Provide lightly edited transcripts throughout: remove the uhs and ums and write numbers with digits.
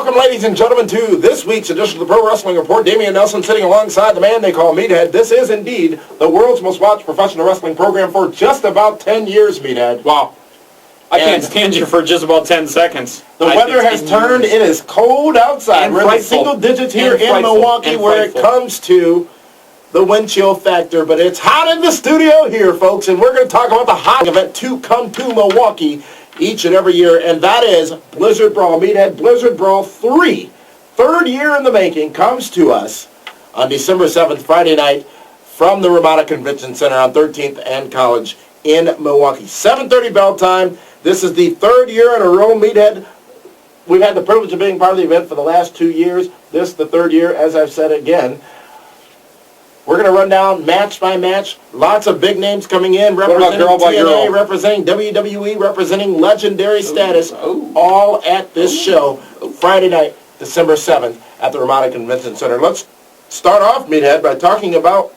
Welcome, ladies and gentlemen, to this week's edition of the Pro Wrestling Report. Damian Nelson sitting alongside the man they call Meathead. This is indeed the world's most watched professional wrestling program for just about 10 years, Meathead. Wow. I can't stand you for just about 10 seconds. The weather has turned. It is cold outside. We're in the single digits here in Milwaukee where it comes to the wind chill factor. But it's hot in the studio here, folks, and we're going to talk about the hot event to come to Milwaukee each and every year, and that is Blizzard Brawl. Meathead, Blizzard Brawl 3, third year in the making, comes to us on December 7th, Friday night, from the Ramada Convention Center on 13th and College in Milwaukee. 7:30 bell time. This is the third year in a row, Meathead. We've had the privilege of being part of the event for the last 2 years. This, the third year, as I've said again. We're going to run down match by match. Lots of big names coming in, representing TNA, representing WWE, representing Legendary Status, all at this show Friday night, December 7th at the Ramada Convention Center. Let's start off, Meathead, by talking about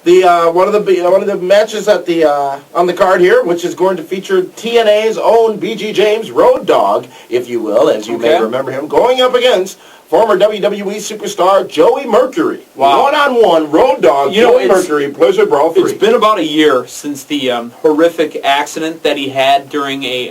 the one of the matches at the on the card here, which is going to feature TNA's own BG James, Road Dogg, if you will, as you may remember him, going up against former WWE superstar Joey Mercury. Wow. One-on-one, Road Dogg, Joey Mercury, Blizzard Brawl 3. It's been about a year since the horrific accident that he had during a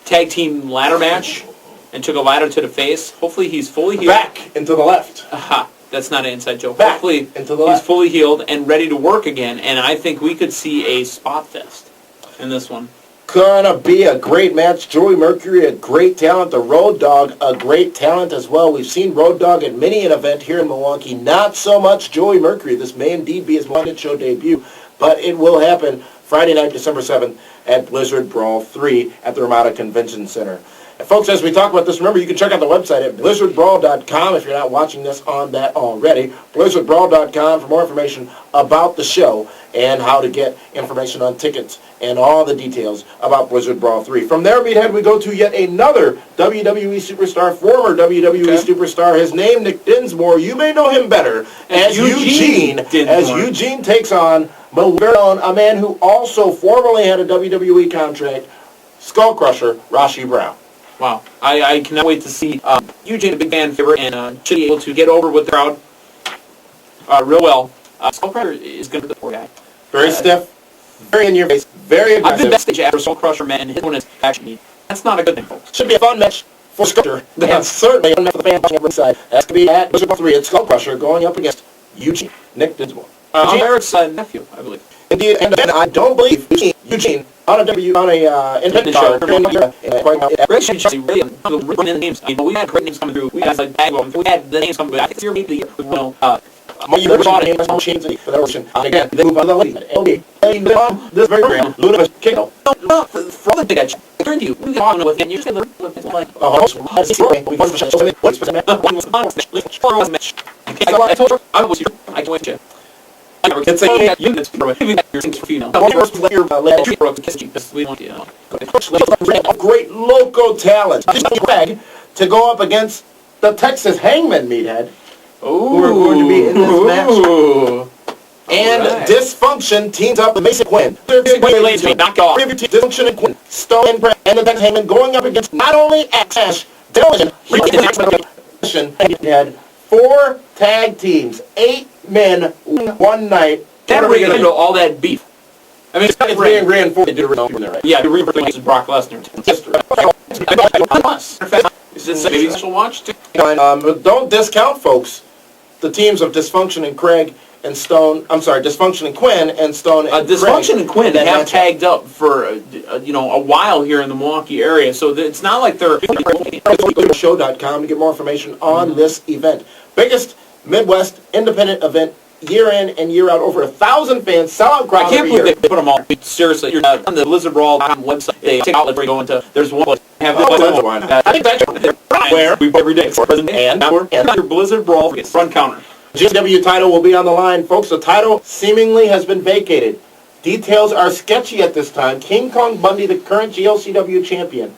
tag team ladder match and took a ladder to the face. Hopefully he's fully healed. Back into the left. Aha. That's not an inside joke. Back Hopefully into the left. He's fully healed and ready to work again, and I think we could see a spot fest in this one. Gonna be a great match. Joey Mercury, a great talent. The Road Dogg, a great talent as well. We've seen Road Dogg at many an event here in Milwaukee. Not so much Joey Mercury. This may indeed be his one show debut, but it will happen Friday night, December 7th at Blizzard Brawl 3 at the Ramada Convention Center. And folks, as we talk about this, remember you can check out the website at blizzardbrawl.com if you're not watching this on that already. Blizzardbrawl.com for more information about the show and how to get information on tickets and all the details about Blizzard Brawl 3. From there, Meathead, we go to yet another WWE superstar, former WWE superstar. His name, Nick Dinsmore. You may know him better as Eugene. As Eugene takes on a man who also formerly had a WWE contract, Skull Crusher, Rashi Brown. Wow. I cannot wait to see Eugene, a big fan favorite, and should be able to get over with the crowd real well. Skull Crusher is going to be the poor guy. Very stiff, very in your face, very aggressive. I've been backstage after Skull Crusher met and his opponent's actually. That's not a good thing, folks. Should be a fun match for Skull Crusher. And certainly a fun match for the fans watching ringside. That's going to be at Blizzard Brawl 3 at Skull Crusher going up against Eugene, Nick Dinsmore. Eric's nephew, I believe. Indeed, and I don't believe Eugene on a independent show. Great names. We had great names coming through. We had like Bagwell. We had the names coming through. I think it's the year with again, they move on to the lead. This very program, Luna Kiko. No, for all the big guys, I turn to you. We got on with it. You just say, like, I told you, I was here. I can wait you. It's a units for female. Great local talent. Greg to go up against the Texas Hangman, Meathead, who are going to be in this match. And Dysfunction teams up with Mason Quinn. Dysfunction and Quinn, Stone and the Texas Hangman going up against not only Ash, Dylan, had 4 tag teams, 8 men, one night. That ring all that beef. I mean, it's being reinforced. Right? Yeah, the reinforced Brock Lesnar. Is this a maybe special watch too? But don't discount, folks, the teams of Dysfunction and Craig and Stone. I'm sorry, Dysfunction and Quinn and Stone and Dysfunction Craig and Quinn have tagged up for a while here in the Milwaukee area, so it's not like they're. Show.com to get more information on this event. Biggest Midwest independent event year in and year out. Over 1,000 fans, sellout crowd. I can't believe they put them all. Seriously, you're on the Blizzardbrawl.com website. They take outlet where you go into. There's one place. I think that's where we every day. And your Blizzard Brawl front counter. GCW title will be on the line, folks. The title seemingly has been vacated. Details are sketchy at this time. King Kong Bundy, the current GLCW champion,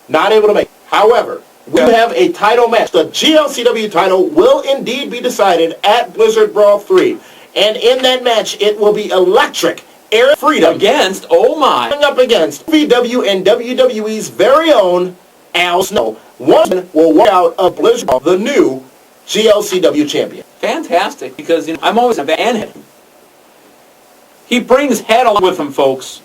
not able to make. However, we have a title match. The GLCW title will indeed be decided at Blizzard Brawl 3. And in that match, it will be electric. Eric Freedom against, oh my, up against VW and WWE's very own Al Snow. One will walk out of Blizzard Brawl, the new GLCW champion. Fantastic, because I'm always a fan of him. He brings head along with him, folks.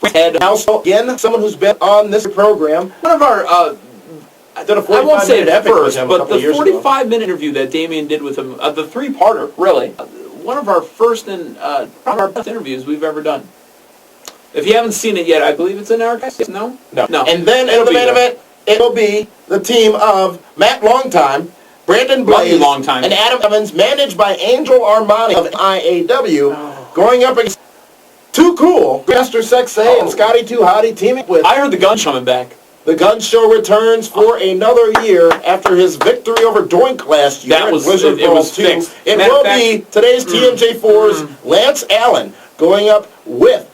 Head. Al Snow, again, someone who's been on this program. One of our, I did a 45 I won't say it epic first, with him but the 45-minute interview that Damien did with him, the three-parter, really, one of our first and probably our best interviews we've ever done. If you haven't seen it yet, I believe it's in archives. No. And then in the main event, it'll be the team of Matt Longtime, Brandon Blaze, and Adam Evans, managed by Angel Armani of IAW, going up against Too Cool, Master Sexay, and Scotty Too Hottie teaming with... I heard the Gun coming back. The Gun Show returns for another year after his victory over Doink last year. That was, Blizzard it was 2. fixed. It will be today's TMJ4's Lance Allen going up with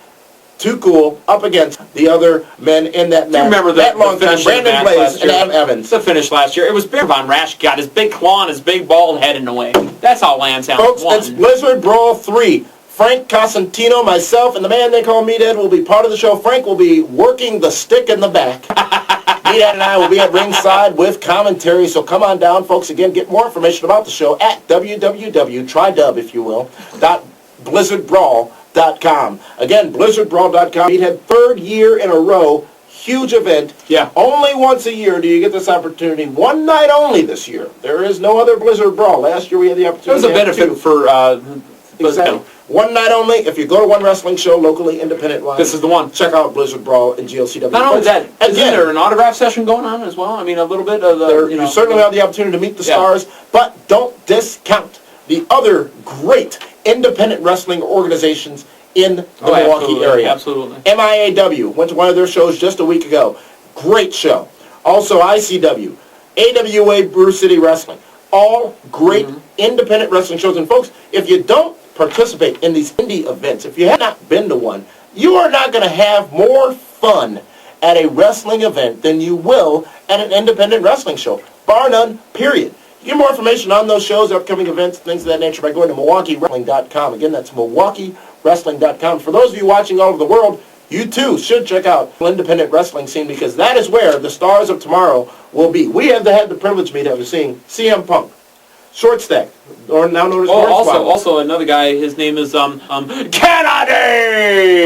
Too Cool up against the other men in that match. Remember that long time, Brandon Blaze and Adam Evans. The finish last year. It was Bear Von Rash got his big claw and his big bald head in the way. That's how Lance Allen won. Folks, it's Blizzard Brawl 3. Frank Cosentino, myself, and the man they call Meathead will be part of the show. Frank will be working the stick in the back. Meathead and I will be at ringside with commentary, so come on down, folks. Again, get more information about the show at www.tridub, if you will, .blizzardbrawl.com. Again, blizzardbrawl.com. Meathead, third year in a row, huge event. Yeah. Only once a year do you get this opportunity. One night only this year. There is no other Blizzard Brawl. Last year we had the opportunity. There was a benefit for... exactly. One night only. If you go to one wrestling show locally, independent wise, this is the one. Check out Blizzard Brawl and GLCW. Not only that, isn't there an autograph session going on as well? I mean, a little bit of the... You certainly have the opportunity to meet the stars, but don't discount the other great independent wrestling organizations in the Milwaukee area. Absolutely. MIAW. Went to one of their shows just a week ago. Great show. Also ICW. AWA Brew City Wrestling. All great independent wrestling shows. And folks, if you don't participate in these indie events, if you have not been to one, you are not going to have more fun at a wrestling event than you will at an independent wrestling show. Bar none, period. You get more information on those shows, upcoming events, things of that nature by going to MilwaukeeWrestling.com. Again, that's MilwaukeeWrestling.com. For those of you watching all over the world, you too should check out the independent wrestling scene, because that is where the stars of tomorrow will be. We have had the privilege, of seeing CM Punk, Short Stack, or now known as also another guy. His name is Kennedy,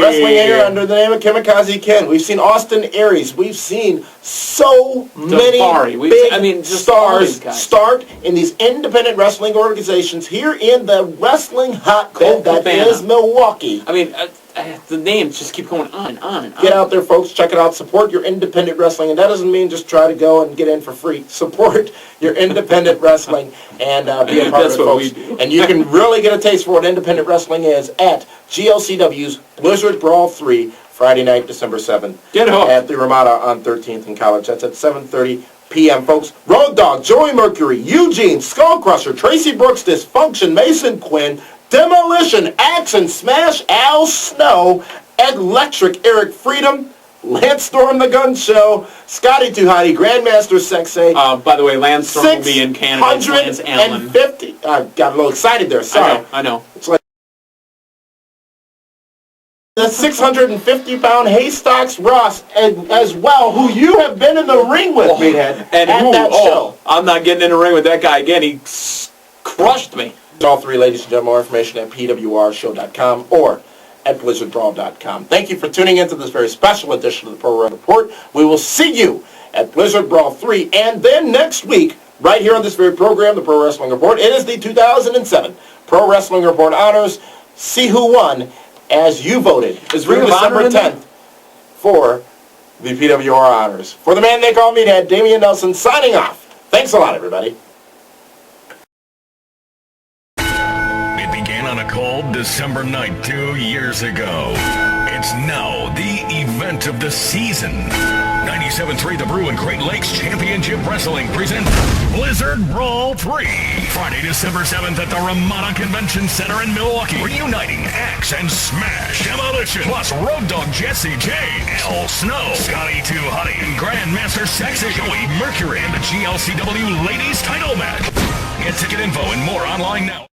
wrestling here under the name of Kamikaze Ken. We've seen Austin Aries. We've seen so many big stars start in these independent wrestling organizations here in the wrestling hotbed that is Milwaukee. I mean, the names just keep going on and on and on. Get out there, folks. Check it out. Support your independent wrestling. And that doesn't mean just try to go and get in for free. Support your independent wrestling and be a part of it, folks. And you can really get a taste for what independent wrestling is at GLCW's Blizzard Brawl 3, Friday night, December 7th. Get hooked. At the Ramada on 13th and College. That's at 7:30 p.m., folks. Road Dogg, Joey Mercury, Eugene, Skull Crusher, Tracy Brooks, Dysfunction, Mason Quinn, Demolition, Axe and Smash, Al Snow, Electric, Eric Freedom, Lance Storm, The Gun Show, Scotty Too Hottie, Grandmaster Sexay. By the way, Lance Storm will be in Canada. 650. I got a little excited there. Sorry. I know. It's like the 650-pound Haystacks Ross as well, who you have been in the ring with, Meathead, at that show. I'm not getting in the ring with that guy again. He crushed me. All three, ladies and gentlemen. More information at pwrshow.com or at blizzardbrawl.com. Thank you for tuning into this very special edition of the Pro Wrestling Report. We will see you at Blizzard Brawl 3, and then next week, right here on this very program, the Pro Wrestling Report, it is the 2007 Pro Wrestling Report Honors. See who won as you voted. Is Ring of December 10th for the PWR Honors. For the man they call Meathead, Damian Nelson, signing off. Thanks a lot, everybody. On a cold December night 2 years ago. It's now the event of the season. 97.3 The Brew and Great Lakes Championship Wrestling present Blizzard Brawl 3. Friday, December 7th at the Ramada Convention Center in Milwaukee. Reuniting Axe and Smash, Demolition, plus Road Dogg Jesse J, Al Snow, Scotty Too Hottie, and Grandmaster Sexy, Joey Mercury, and the GLCW Ladies Title Match. Get ticket info and more online now.